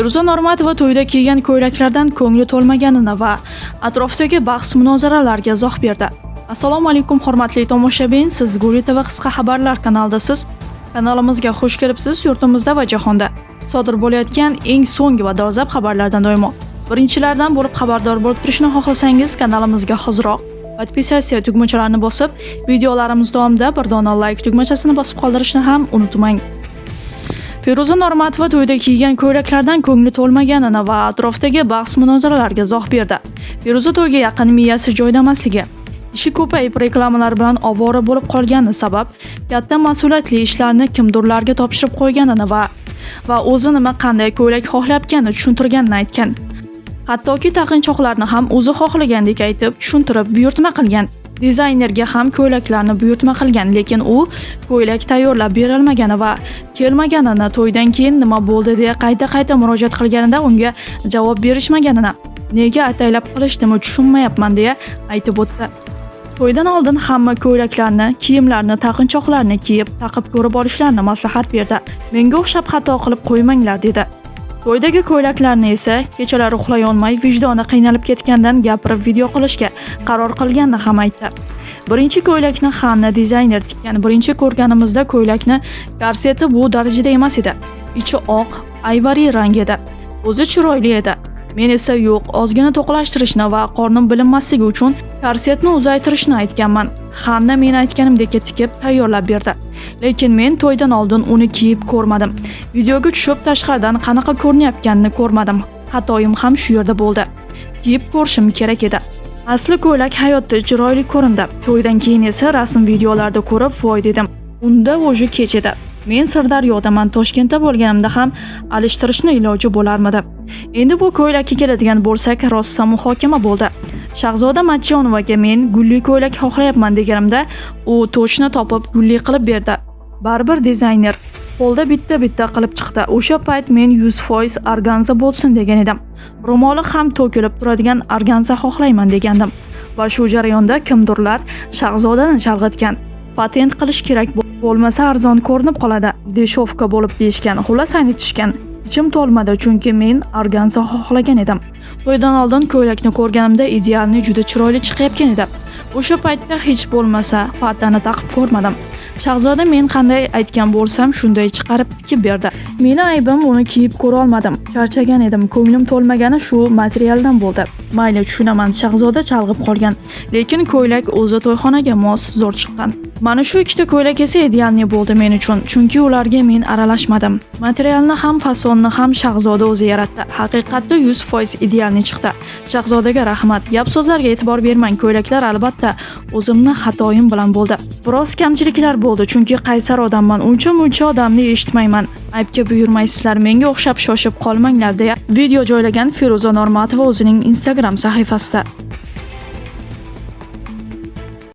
Feruza Normatova to'yda kiygan ko'ylaklardan ko'ngli to'lmaganini va atrofdagi bahs-munozaralarga izoh berdi. Assalomu alaykum hurmatli tomoshabin, siz Guli TV qisqa xabarlar kanalidasiz. Kanalimizga xush kelibsiz. Yurtimizda va jahonda sodir bo'layotgan eng so'nggi va dolzarb xabarlardan doimo birinchilardan bo'lib xabardor bo'lib turishni xohlasangiz, kanalimizga hoziroq podpisatsiya tugmachalarini bosib, videolarimiz davomida bir dona like tugmachasini bosib qoldirishni ham unutmang. Feruza Normatova to'yda kiygan ko'ylaklardan ko'ngli to'lmaganini va atrofdagi bahs-munozaralarga izoh berdi. Feruza to'yga yaqin miyasi joyda emasligi, ishi ko'payib reklamalar bilan ovora bo'lib qolgani sabab katta mas'uliyatli ishlarni kimdirlarga topshirib qo'yganini va o'zi nima qanday ko'ylak xohlayotganini tushuntirganini aytgan. Hattoki taqinchoqlarni ham o'zi xohlagandek aytib, tushuntirib buyurtma qilgan. Dizaynerga ham ko'ylaklarni buyurtma qilgan, lekin u ko'ylak tayyorlab berilmagani va kelmaganini, to'ydan keyin nima bo'ldi deya qayta murojaat qilganida unga javob berishmaganini, nega ataylab qilishdimi tushunmayapman deya aytib o'tdi. To'ydan oldin hamma ko'ylaklarni, kiyimlarni, taqinchoqlarni kiyib, taqib ko'rib olishlarini maslahat berdi. Menga o'xshab xato qilib qo'ymanglar dedi. To'ydagi ko'ylaklarni esa kechalari uxlay olmay, vijdoni qiynalib ketgandan gapirib video qilishga qaror qilganini ham aytdi. Birinchi ko'ylakni Xanna dizayner tikkan. Birinchi ko'rganimizda ko'ylakni korseti bu darajada emas edi. Ichi oq, ayvariy rang edi. O'zi chiroyli edi. Men esa yo'q, ozgina to'qlashtirishni va qornim bilinmasligi uchun korsetni uzaytirishni aytganman. Xanna men aytganimdek tikib tayyorlab berdi. Lekin men to'ydan oldin uni kiyib ko'rmadim. Videoga tushib tashqaridan qanaqa ko'rinayotganini ko'rmadim. Xatoyim ham shu yerda bo'ldi. Kiyib ko'rishim kerak edi. Asli ko'ylak hayotda chiroyli ko'rindi. To'ydan keyin esa rasm videolarda ko'rib voy dedim. Unda o'zi kech edi. Men Sirdaryodaman, Toshkentda bo'lganimda ham alishtirishni iloji bo'larmidi. Endi bu ko'ylakka keladigan bo'lsak, rosa muhokama bo'ldi. Shahzoda Matchonovaga men gulli ko'ylak xohlayapman deganimda, u to'chni topib gulli qilib berdi. Baribir dizayner qo'lda bitta qilib chiqdi. O'sha payt men 100% organza bo'lsin degan edim. Ro'moli ham to'kilib turadigan organza xohlayman degandim. Va shu jarayonda kimdirlar Shahzodani chalg'itgan. Patent qilish kerak bo'lmasa arzon ko'rinib qoladi. Deshovka bo'lib deyishgan. Xullas aytishgan. Ichim to'lmadi chunki men organza xohlagan edim. To'ydan oldin ko'ylakni ko'rganimda idealni juda chiroyli chiqayotgan edi. O'sha paytda hech bo'lmasa fatani taqib ko'rmadim. Shahzoda men qanday aytgan bo'lsam shunday chiqarib tikib berdi. Meni aybim uni kiyib ko'ra olmadim. Charchagan edim, ko'nglim to'lmagani shu materialdan bo'ldi. Mayli, tushunaman, Shahzoda chalg'ib qolgan, lekin ko'ylak o'zi to'yxonaga mos zo'r chiqqan. Mana shu ikkita ko'ylak esa idealni bo'ldi men uchun, chunki ularga men aralashmadim. Materialni ham, fasonni ham Shahzoda o'zi yaratdi. Haqiqatda 100% idealni chiqdi. Shahzodaga rahmat. Gap so'zlarga e'tibor bermang. Ko'ylaklar albatta o'zimni xatoyim bilan bo'ldi. Biroz kamchiliklar bo'ldi, chunki qaysar odamman, uncha odamni eshitmayman. Aybga buyurmaysizlar, menga o'xshab shoshib qolmanglar deya video joylagan Feruza Normatova o'zining Instagram sahifasida.